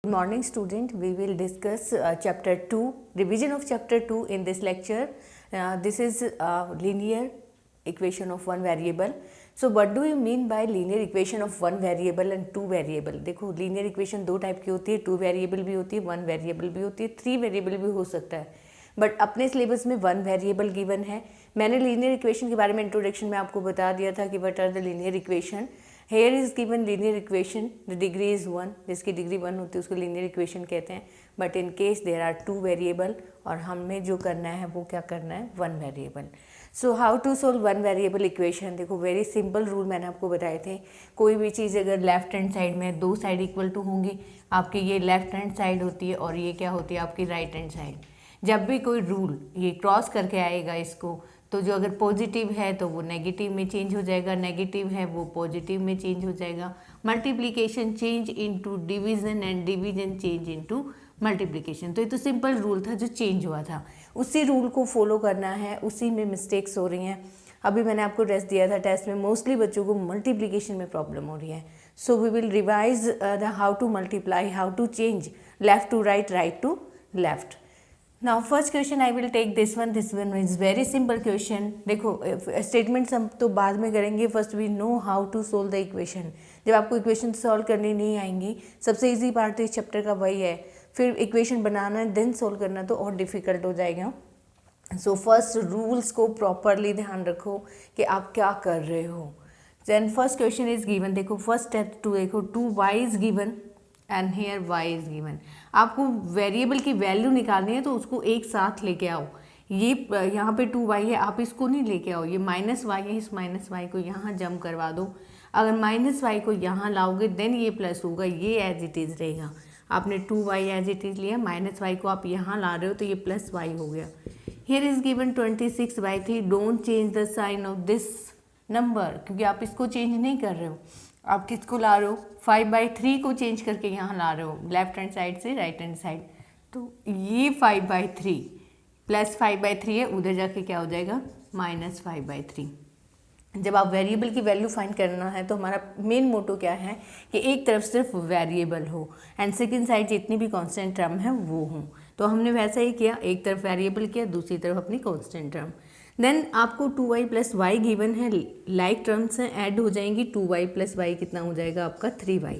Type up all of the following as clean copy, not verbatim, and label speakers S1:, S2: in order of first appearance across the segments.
S1: Good morning student, we will discuss chapter 2, revision of chapter 2 in this lecture. This is linear equation of one variable. So what do you mean by linear equation of one variable and two variable? देखो linear equation दो type की होती है, two variable भी होती है, one variable भी होती है, three variable भी हो सकता है. बट अपने सिलेबस में वन वेरिएबल गिवन है. मैंने लीनियर इक्वेशन के बारे में इंट्रोडक्शन में आपको बता दिया था कि what are the linear equation. Here is given linear equation, the degree is one, जिसकी डिग्री वन होती है उसको लीनियर इक्वेशन कहते हैं. But in case there are two variable और हमें जो करना है वो क्या करना है, one variable. So how to solve one variable equation. देखो वेरी सिंपल रूल मैंने आपको बताए थे. कोई भी चीज़ अगर लेफ्ट हैंड साइड में दो साइड इक्वल टू होंगी, आपकी ये लेफ्ट हैंड साइड होती है और ये क्या होती है आपकी राइट हैंड साइड. जब भी कोई रूल ये क्रॉस करके आएगा इसको, तो जो अगर पॉजिटिव है तो वो नेगेटिव में चेंज हो जाएगा, नेगेटिव है वो पॉजिटिव में चेंज हो जाएगा. Multiplication change into division and division change into multiplication. तो ये तो सिंपल रूल था जो चेंज हुआ था, उसी रूल को फॉलो करना है. उसी में मिस्टेक्स हो रही हैं. अभी मैंने आपको टेस्ट दिया था, टेस्ट में मोस्टली बच्चों को मल्टीप्लिकेशन में प्रॉब्लम हो रही है. So we will revise the how to multiply, how to change left to right, right to left. Now first question I will take this one is very simple question. देखो statements हम तो बाद में करेंगे, first we know how to solve the equation. जब आपको equation solve करनी नहीं आएंगी, सबसे इजी पार्ट तो इस चैप्टर का वही है. फिर इक्वेशन बनाना है देन सोल्व करना तो और डिफ़िकल्ट हो जाएगा. सो फर्स्ट रूल्स को प्रॉपरली ध्यान रखो कि आप क्या कर रहे हो. Then first question is given. देखो फर्स्ट स्टेप टू देखो, 2y is given and here y is given. आपको वेरिएबल की वैल्यू निकालनी है तो उसको एक साथ लेके आओ. ये यहाँ पे 2y है, आप इसको नहीं लेके आओ. ये -y है, इस -y को यहाँ जम करवा दो. अगर -y को यहाँ लाओगे देन ये प्लस होगा, ये एज इट इज़ रहेगा. आपने 2y एज इट इज़ लिया, -y को आप यहाँ ला रहे हो तो ये +y हो गया. Here is given 26/3. Don't change the sign of this number, क्योंकि आप इसको चेंज नहीं कर रहे हो. आप किसको ला रहे हो, 5/3 को चेंज करके यहाँ ला रहे हो, लेफ्ट हैंड साइड से राइट हैंड साइड. तो ये 5/3 प्लस 5/3 है, उधर जाके क्या हो जाएगा -5/3. जब आप वेरिएबल की वैल्यू फाइंड करना है तो हमारा मेन मोटो क्या है कि एक तरफ सिर्फ वेरिएबल हो एंड सेकेंड साइड जितनी भी कांस्टेंट टर्म है वो हो. तो हमने वैसा ही किया, एक तरफ वेरिएबल किया, दूसरी तरफ अपनी कांस्टेंट टर्म. देन आपको 2y + y गिवन है, लाइक टर्म्स हैं ऐड हो जाएंगी. 2y + y कितना हो जाएगा आपका 3y.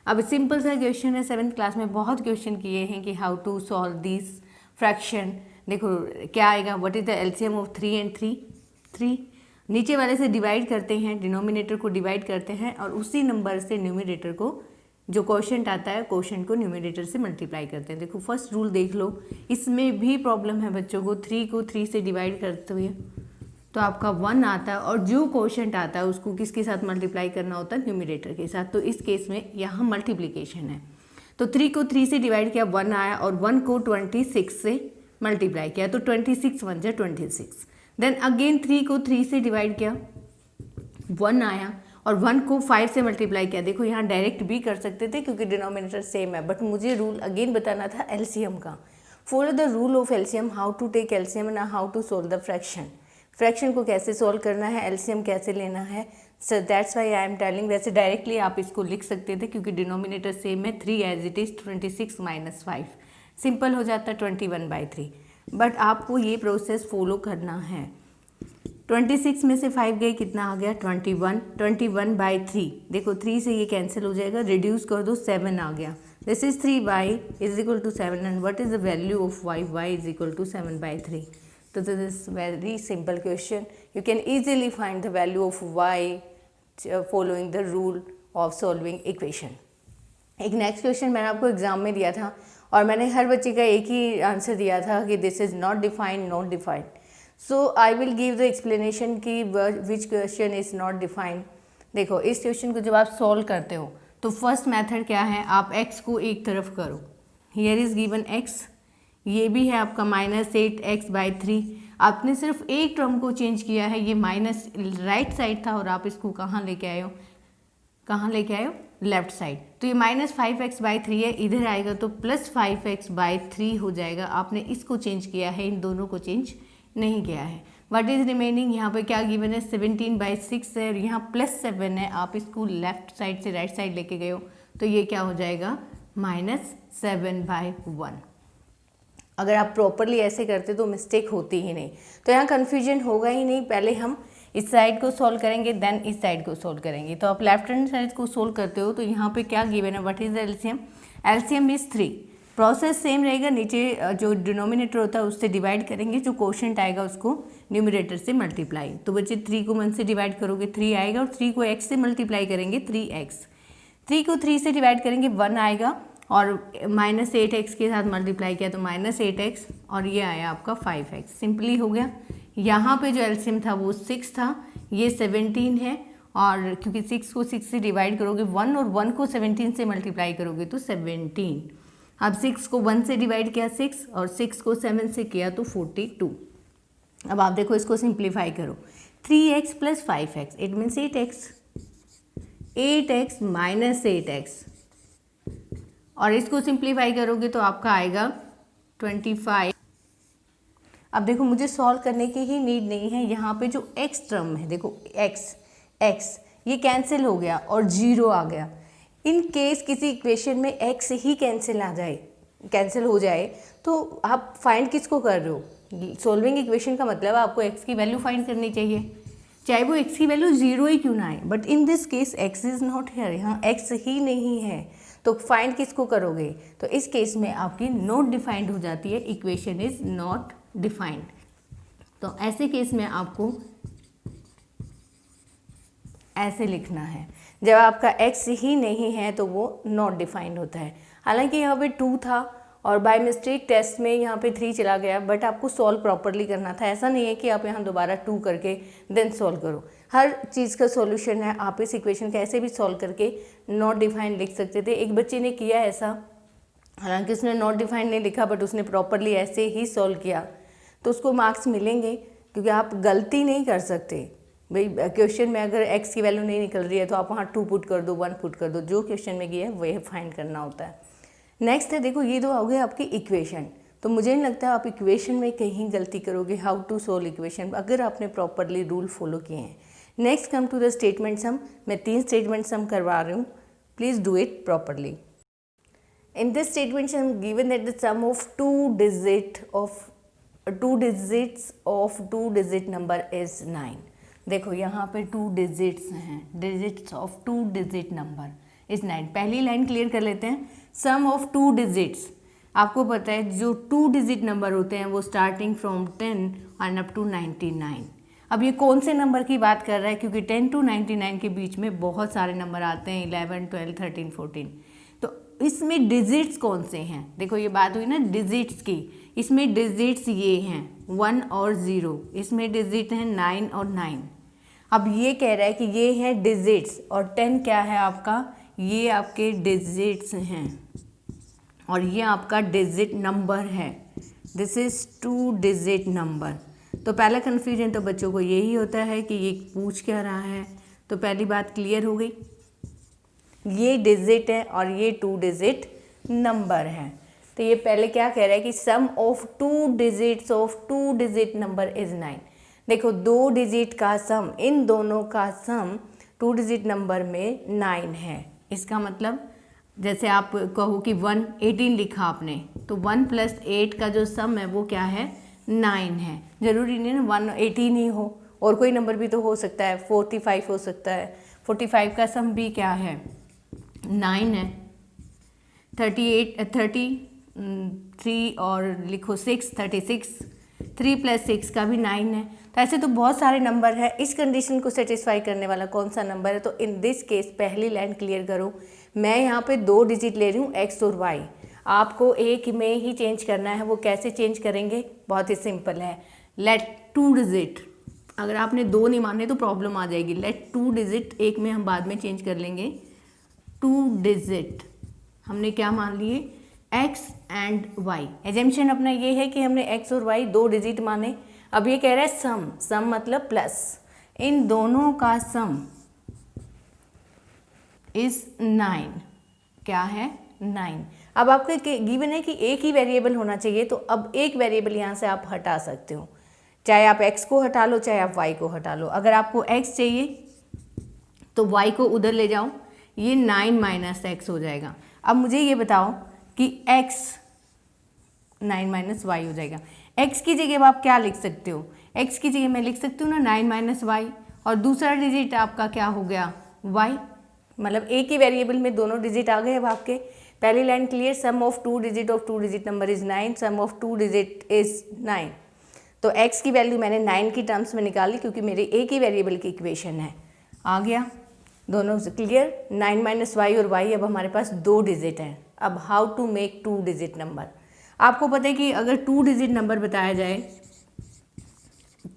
S1: अब सिंपल सा क्वेश्चन है, 7th क्लास में बहुत क्वेश्चन किए हैं कि how to solve this fraction. देखो क्या आएगा, what is the LCM of 3 and 3. 3 नीचे वाले से डिवाइड करते हैं, डिनोमिनेटर को डिवाइड करते हैं और उसी नंबर से न्यूमरेटर को, जो क्वोशंट आता है क्वोशंट को न्यूमरेटर से मल्टीप्लाई करते हैं. देखो फर्स्ट रूल देख लो, इसमें भी प्रॉब्लम है बच्चों को. 3 को 3 से डिवाइड करते हुए तो आपका 1 आता है और जो क्वोशंट आता है उसको किसके साथ मल्टीप्लाई करना होता है, न्यूमरेटर के साथ. तो इस केस में यहाँ मल्टीप्लिकेशन है. तो 3 को 3 से डिवाइड किया, 1 आया और 1 को 26 से मल्टीप्लाई किया तो 26 1 जा 26. देन अगेन 3 को 3 से डिवाइड किया, 1 आया और 1 को 5 से मल्टीप्लाई किया. देखो यहाँ डायरेक्ट भी कर सकते थे क्योंकि डिनोमिनेटर सेम है, बट मुझे रूल अगेन बताना था एलसीएम का. Follow the rule of LCM, how to take LCM and how to solve the fraction. Fraction को कैसे सोल्व करना है, एलसीएम कैसे लेना है. So that's why I am telling. वैसे डायरेक्टली आप इसको लिख सकते थे क्योंकि डिनोमिनेटर सेम है. 3 एज इट इज़ 26 - 5 सिंपल हो जाता है 21/3. बट आपको ये प्रोसेस फॉलो करना है. 26 में से 5 गए, कितना आ गया 21. 21/3 देखो 3 से ये कैंसिल हो जाएगा, रिड्यूस कर दो 7 आ गया. This is 3y = 7 and what is the value of y, y = 7/3. तो this is very simple question. You can easily find the value of y following the rule of solving equation. एक next question मैंने आपको exam में दिया था और मैंने हर बच्चे का एक ही आंसर दिया था कि this is not defined, not defined. So I will give the explanation कि which question is not defined. देखो इस क्वेश्चन को जब आप सॉल्व करते हो तो फर्स्ट मेथड क्या है, आप x को एक तरफ करो. हियर इज गिवन x, ये भी है आपका -8x/3. आपने सिर्फ एक टर्म को चेंज किया है, ये माइनस राइट साइड था और आप इसको कहाँ लेके आए हो, कहाँ लेके आए हो, लेफ्ट साइड. तो ये -5x/3 है, इधर आएगा तो +5x/3 हो जाएगा. आपने इसको चेंज किया है, इन दोनों को चेंज नहीं किया है. व्हाट इज रिमेनिंग, यहाँ पे क्या गिवन है 17/6 है और यहाँ +7 है. आप इसको लेफ्ट साइड से राइट साइड लेके गए हो तो ये क्या हो जाएगा -7/1। अगर आप प्रॉपरली ऐसे करते तो मिस्टेक होती ही नहीं, तो यहाँ कन्फ्यूजन होगा ही नहीं। पहले हम इस साइड को सॉल्व करेंगे, देन इस साइड को सॉल्व करेंगे। तो आप लेफ्ट हैंड साइड को सॉल्व करते हो तो यहाँ पे क्या गिवन है, what is the LCM? LCM is 3। Process same रहेगा, नीचे जो डिनोमिनेटर होता है उससे डिवाइड करेंगे, जो क्वोशंट आएगा उसको न्यूमरेटर से मल्टीप्लाई। तो बच्चे 3 को 1 से डिवाइड करोगे 3 आएगा, और 3 को x से मल्टीप्लाई करेंगे 3x। 3 को 3 से डिवाइड करेंगे 1 आएगा, और -8x के साथ मल्टीप्लाई किया तो -8x, और ये आया आपका 5x। सिंपली हो गया। यहाँ पे जो एलसीएम था वो 6 था, ये 17 है, और क्योंकि 6 को 6 से डिवाइड करोगे 1, और 1 को 17 से मल्टीप्लाई करोगे तो 17। अब 6 को 1 से डिवाइड किया 6, और 6 को 7 से किया तो 42। अब आप देखो इसको सिंप्लीफाई करो, 3x + 5x it means 8x। 8x - 8x, और इसको सिंप्लीफाई करोगे तो आपका आएगा 25। अब देखो मुझे सॉल्व करने की ही नीड नहीं है, यहाँ पे जो x टर्म है, देखो x ये कैंसिल हो गया और 0 आ गया। इन केस किसी इक्वेशन में x ही कैंसिल हो जाए तो आप फाइंड किसको कर रहे हो? सॉल्विंग इक्वेशन का मतलब है आपको x की वैल्यू फाइंड करनी चाहिए, चाहे वो x की वैल्यू 0 ही क्यों ना आए। But in this case x is not here, यहाँ x ही नहीं है, तो फाइंड किसको करोगे? तो इस केस में आपकी नॉट डिफाइंड हो जाती है, इक्वेशन इज नॉट डिफाइंड। तो ऐसे केस में आपको ऐसे लिखना है, जब आपका x ही नहीं है तो वो नॉट डिफाइंड होता है। हालांकि यहाँ पे 2 था और बाय मिस्टेक टेस्ट में यहाँ पे 3 चला गया, बट आपको सॉल्व प्रॉपरली करना था। ऐसा नहीं है कि आप यहाँ दोबारा 2 करके देन सॉल्व करो। हर चीज़ का सॉल्यूशन है, आप इस इक्वेशन का ऐसे भी सॉल्व करके नॉट डिफाइंड लिख सकते थे। एक बच्चे ने किया ऐसा, हालांकि उसने नॉट डिफाइंड नहीं लिखा बट उसने प्रॉपरली ऐसे ही सॉल्व किया, तो उसको मार्क्स मिलेंगे, क्योंकि आप गलती नहीं कर सकते। भाई क्वेश्चन में अगर x की वैल्यू नहीं निकल रही है तो आप वहाँ 2 पुट कर दो, 1 पुट कर दो, जो क्वेश्चन में किया है वही फाइंड करना होता है। नेक्स्ट है, देखो ये तो हो गए आपकी इक्वेशन। तो मुझे नहीं लगता आप इक्वेशन में कहीं गलती करोगे, हाउ टू सोल्व इक्वेशन, अगर आपने प्रॉपरली रूल फॉलो किए हैं। Next come to the statement sum. मैं 3 स्टेटमेंट सम करवा रही हूँ, please do it properly. In this statement sum given that the sum of 2 digit number is 9। देखो यहाँ पे 2 डिजिट्स हैं, digits of 2 digit number is 9। पहली लाइन क्लियर कर लेते हैं। सम ऑफ 2 डिजिट्स, आपको पता है जो 2 डिजिट नंबर होते हैं वो starting from 10 and up to 99। अब ये कौन से नंबर की बात कर रहा है, क्योंकि 10 to 99 के बीच में बहुत सारे नंबर आते हैं, 11, 12, 13, 14। तो इसमें डिजिट्स कौन से हैं? देखो ये बात हुई ना डिजिट्स की, इसमें डिजिट्स ये हैं 1 और 0, इसमें डिजिट हैं 9 और 9। अब ये कह रहा है कि ये है डिजिट्स, और 10 क्या है आपका, ये आपके डिजिट्स हैं, और ये आपका डिजिट नंबर है। This is 2 digit number. तो पहला कन्फ्यूजन तो बच्चों को यही होता है कि ये पूछ क्या रहा है। तो पहली बात क्लियर हो गई, ये डिजिट है और ये 2 डिजिट नंबर है। तो ये पहले क्या कह रहा है कि sum of 2 digits of 2 digit number is 9। देखो 2 डिजिट का सम, इन दोनों का सम 2 डिजिट नंबर में 9 है। इसका मतलब जैसे आप कहो कि 18 लिखा आपने, तो 1 + 8 का जो सम है वो क्या है, 9 है। ज़रूरी नहीं ना 118 ही हो, और कोई नंबर भी तो हो सकता है, 45 हो सकता है। 45 का सम भी क्या है, 9 है। 33 और लिखो 6, 36, 3 + 6 का भी 9 है। तो ऐसे तो बहुत सारे नंबर है, इस कंडीशन को सेटिस्फाई करने वाला कौन सा नंबर है? तो इन दिस केस पहली लाइन क्लियर करो। मैं यहाँ पे 2 डिजिट ले रही हूँ x और y, आपको एक में ही चेंज करना है। वो कैसे चेंज करेंगे? बहुत ही सिंपल है, लेट 2 डिजिट, अगर आपने 2 नहीं माने तो प्रॉब्लम आ जाएगी। लेट 2 डिजिट, एक में हम बाद में चेंज कर लेंगे। 2 डिजिट हमने क्या मान लिए, x एंड y। एजम्पशन अपना ये है कि हमने x और y 2 डिजिट माने। अब ये कह रहा है सम मतलब प्लस, इन दोनों का सम इज 9। क्या है, 9। अब आपके गिवन है कि एक ही वेरिएबल होना चाहिए, तो अब एक वेरिएबल यहाँ से आप हटा सकते हो, चाहे आप x को हटा लो चाहे आप y को हटा लो। अगर आपको x चाहिए तो y को उधर ले जाओ, ये 9 - x हो जाएगा। अब मुझे ये बताओ कि x 9 माइनस वाई हो जाएगा। x की जगह आप क्या लिख सकते हो, x की जगह मैं लिख सकती हूँ ना 9 माइनस वाई, और दूसरा डिजिट आपका क्या हो गया y, मतलब एक ही वेरिएबल में दोनों डिजिट आ गए अब आपके। पहली line clear, sum of two digit of two digit number is 9, sum of two digit is 9। तो x की वैल्यू मैंने 9 की टर्म्स में निकाली क्योंकि मेरे एक ही वेरिएबल की इक्वेशन है। आ गया दोनों से क्लियर, 9 माइनस वाई और y अब हमारे पास 2 डिजिट हैं। अब how to make 2 digit number, आपको पता है कि अगर 2 डिजिट नंबर बताया जाए,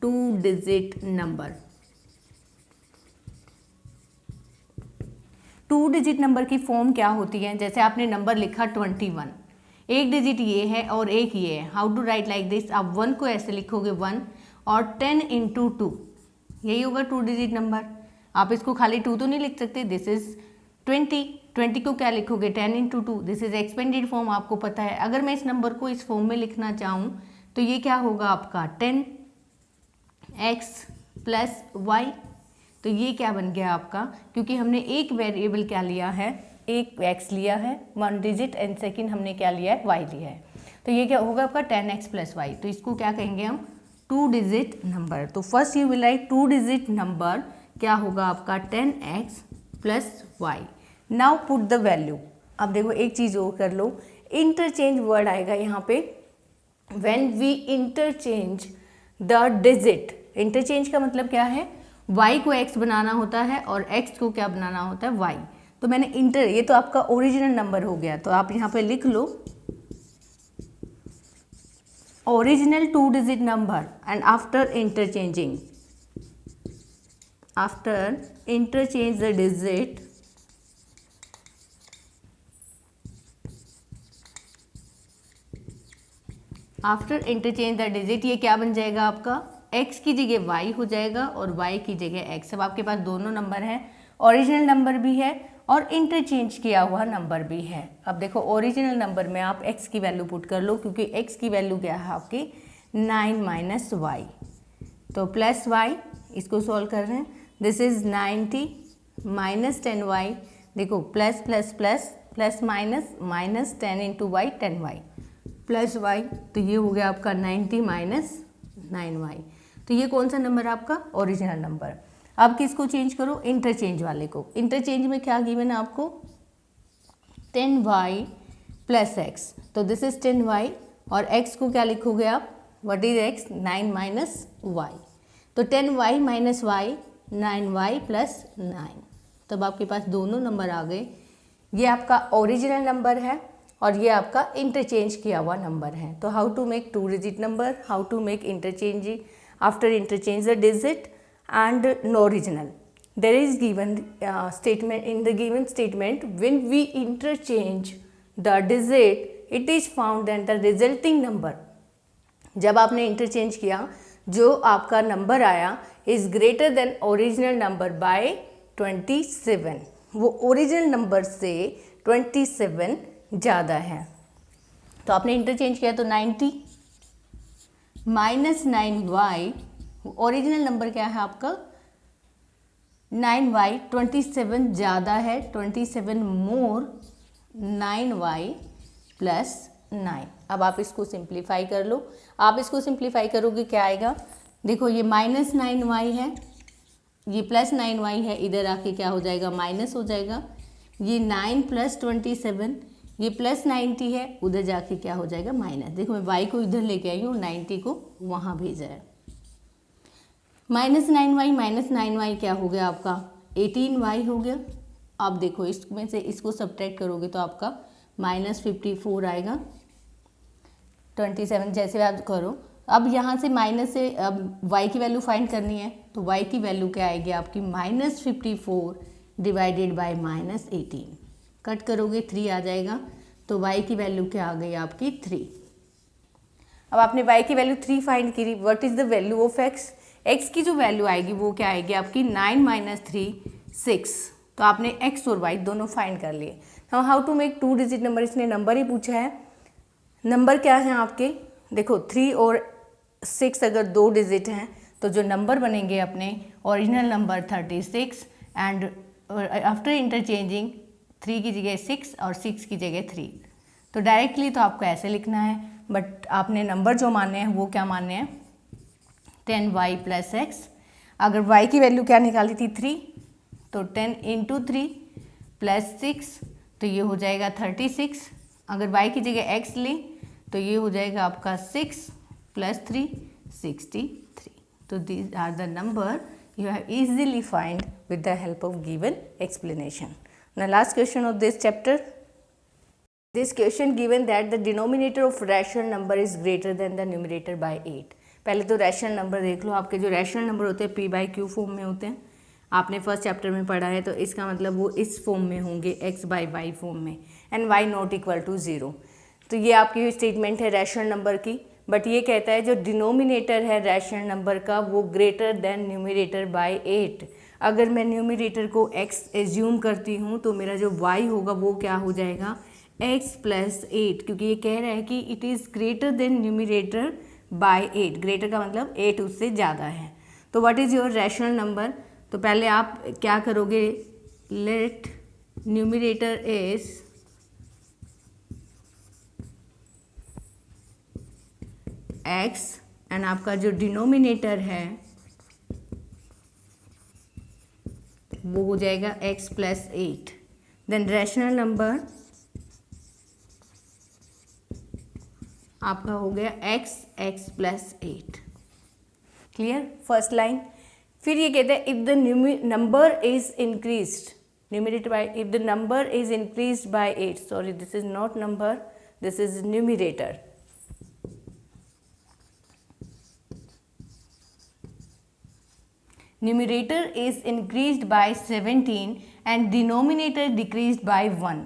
S1: 2 डिजिट नंबर, 2 डिजिट नंबर की फॉर्म क्या होती है, जैसे आपने नंबर लिखा 21, एक डिजिट ये है और एक ये है, how to write like this, आप 1 को ऐसे लिखोगे 1 और 10 इंटू 2, यही होगा 2 डिजिट नंबर। आप इसको खाली 2 तो नहीं लिख सकते, दिस इज 20 को क्या लिखोगे 10 into 2, this is expanded form, आपको पता है। अगर मैं इस नंबर को इस फॉर्म में लिखना चाहूँ तो ये क्या होगा आपका 10x प्लस वाई, तो ये क्या बन गया आपका, क्योंकि हमने एक वेरिएबल क्या लिया है, एक x लिया है 1 डिजिट, एंड सेकंड हमने क्या लिया है y लिया है, तो ये क्या होगा आपका 10x प्लस वाई, तो इसको क्या कहेंगे हम 2 डिजिट नंबर। तो first you will write 2 digit number क्या होगा आपका 10x plus Y. Now put the value. अब देखो एक चीज़ और कर लो, इंटरचेंज वर्ड आएगा यहाँ पे, when we interchange the digit. Interchange का मतलब क्या है, y को x बनाना होता है और x को क्या बनाना होता है y। तो मैंने इंटर, ये तो आपका ओरिजिनल नंबर हो गया, तो आप यहाँ पे लिख लो original 2 digit number, and after interchanging, after interchange the digit, after interchange the digit ये क्या बन जाएगा आपका, x की जगह y हो जाएगा और y की जगह x। अब आपके पास दोनों नंबर हैं, ओरिजिनल नंबर भी है और इंटरचेंज किया हुआ नंबर भी है। अब देखो ओरिजिनल नंबर में आप x की वैल्यू पुट कर लो, क्योंकि x की वैल्यू क्या है आपकी 9 माइनस वाई, तो प्लस y, इसको सॉल्व कर रहे हैं, दिस इज 90 माइनस 10y, देखो plus plus plus plus minus minus 10 into Y 10y plus y, तो ये हो गया आपका 90 माइनस 9y। तो ये कौन सा नंबर है आपका ओरिजिनल नंबर। अब किसको चेंज करो, इंटरचेंज वाले को। इंटरचेंज में क्या गिवन है आपको 10y प्लस x, तो दिस इज 10y और x को क्या लिखोगे आप, what is x 9 minus Y, तो 10y minus Y 9y plus 9। तब आपके पास दोनों नंबर आ गए, ये आपका ओरिजिनल नंबर है और ये आपका इंटरचेंज किया हुआ नंबर है। तो how to make 2 digit number, how to make interchange, after interchange the digit and no original. There is given statement, in the given statement, when we interchange the digit, it is found that the resulting number, जब आपने interchange किया जो आपका number आया is greater than original number by 27, वो original number से 27 ज़्यादा है। तो आपने इंटरचेंज किया तो 90 माइनस 9y, ओरिजिनल नंबर क्या है आपका 9y, 27 ज़्यादा है, 27 मोर 9y प्लस 9। अब आप इसको सिंप्लीफाई कर लो, आप इसको सिंप्लीफाई करोगे क्या आएगा, देखो ये माइनस 9y है, ये प्लस 9y है, इधर आके क्या हो जाएगा माइनस हो जाएगा, ये 9 प्लस 27, ये प्लस 90 है, उधर जाके क्या हो जाएगा माइनस। देखो मैं y को इधर लेके आई हूँ, 90 को वहाँ भेजा है, माइनस 9y क्या हो गया आपका 18y हो गया। आप देखो इसमें से इसको सब्ट्रैक्ट करोगे तो आपका माइनस 54 आएगा, 27 जैसे आप करो। अब यहाँ से माइनस से अब y की वैल्यू फाइंड करनी है, तो y की वैल्यू क्या आएगी आपकी minus 54 divided by minus 18, cut करोगे 3 आ जाएगा, तो y की वैल्यू क्या आ गई आपकी 3। अब आपने y की वैल्यू 3 फाइंड की, what is the value of x की जो वैल्यू आएगी वो क्या आएगी आपकी 9 माइनस 3 6, तो आपने x और y दोनों फाइंड कर लिए। How to make 2 digit number, इसने नंबर ही पूछा है, नंबर क्या है आपके, देखो 3 और 6 अगर 2 डिजिट हैं तो जो नंबर बनेंगे अपने original number 36, and after interchanging 3 की जगह 6 और 6 की जगह 3। तो डायरेक्टली तो आपको ऐसे लिखना है, बट आपने नंबर जो मानने हैं वो क्या मानने हैं, 10y + x। अगर y की वैल्यू क्या निकाली थी 3, तो 10 × 3 + 6, तो ये हो जाएगा 36। अगर y की जगह x लें तो ये हो जाएगा आपका 6 + 3 63। तो these are the number you have easily find with the help of given explanation. Now last question of this chapter. This question given that the denominator of rational number is greater than the numerator by 8. पहले तो rational number देख लो, आपके जो rational number होते हैं p/q form में होते हैं, आपने फर्स्ट चैप्टर में पढ़ा है, तो इसका मतलब वो इस फॉर्म में होंगे x/y फॉर्म में, एंड y ≠ 0। तो ये आपकी स्टेटमेंट है रैशनल नंबर की, बट ये कहता है जो डिनोमिनेटर है रैशनल नंबर का वो ग्रेटर देन न्यूमरेटर बाय 8। अगर मैं न्यूमरेटर को x एज्यूम करती हूँ तो मेरा जो y होगा वो क्या हो जाएगा, x + 8, क्योंकि ये कह रहा है कि it is greater than numerator by 8। Greater का मतलब 8 उससे ज़्यादा है। तो what is your rational number? तो पहले आप क्या करोगे, let numerator is x and आपका जो डिनोमिनेटर है वो हो जाएगा x + 8। देन रैशनल नंबर आपका हो गया x + 8। Clear, first line. फिर ये कहते हैं if the number is increased, numerator bye, if the number is increased by 8, sorry this is not number, this is numerator. Numerator is increased by 17 and denominator decreased by 1।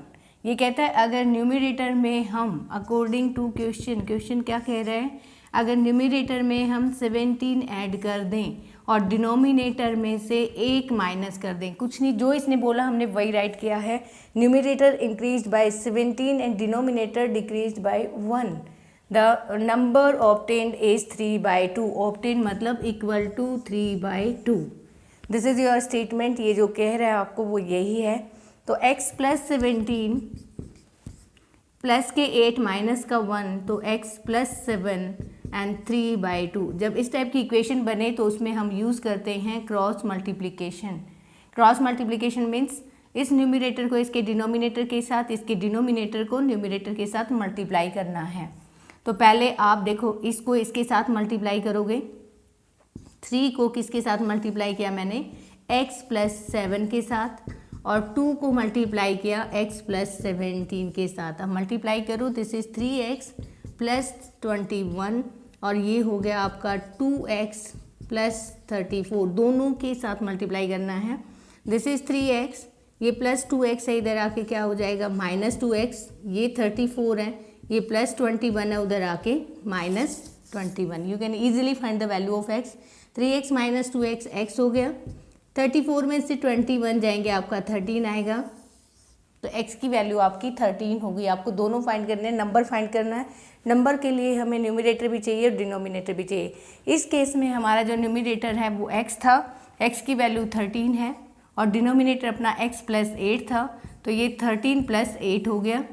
S1: ये कहता है अगर numerator में हम अकॉर्डिंग टू क्वेश्चन क्या कह रहे हैं, अगर न्यूमरेटर में हम 17 ऐड कर दें और डिनोमिनेटर में से 1 माइनस कर दें, कुछ नहीं, जो इसने बोला हमने वही राइट किया है। Numerator increased by 17 and denominator decreased by 1। The number obtained is 3/2। Obtain मतलब equal to 3/2। This is your statement. ये जो कह रहा है आपको वो यही है। तो x + 17 प्लस के 8 माइनस का 1, तो x + 7 एंड 3/2। जब इस टाइप की इक्वेशन बने तो उसमें हम यूज़ करते हैं cross multiplication. Cross multiplication means इस न्यूमरेटर को इसके डिनोमिनेटर के साथ, इसके डिनोमिनेटर को न्यूमरेटर के साथ मल्टीप्लाई करना है। तो पहले आप देखो, इसको इसके साथ मल्टीप्लाई करोगे, 3 को किसके साथ मल्टीप्लाई किया मैंने, x + 7 के साथ, और 2 को मल्टीप्लाई किया x + 17 के साथ। अब मल्टीप्लाई करो, दिस इज 3x + 21 और ये हो गया आपका 2x + 34। दोनों के साथ मल्टीप्लाई करना है। दिस इज 3x, ये प्लस 2x है, इधर आके क्या हो जाएगा -2x, ये 34 है, ये +21 है, उधर आके -21। You can easily find the value of x। 3x - 2x x हो गया, 34 में से 21 जाएंगे, आपका 13 आएगा। तो x की वैल्यू आपकी 13 होगी। आपको दोनों फाइंड करने हैं, नंबर फाइंड करना है। नंबर के लिए हमें न्यूमरेटर भी चाहिए और डिनोमिनेटर भी चाहिए। इस केस में हमारा जो न्यूमरेटर है वो x था, x की वैल्यू 13 है, और डिनोमिनेटर अपना x + 8 था, तो ये 13 + 8 हो गया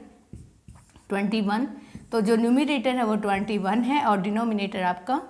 S1: 21। तो जो न्यूमरेटर है वो 21 है और डिनोमिनेटर आपका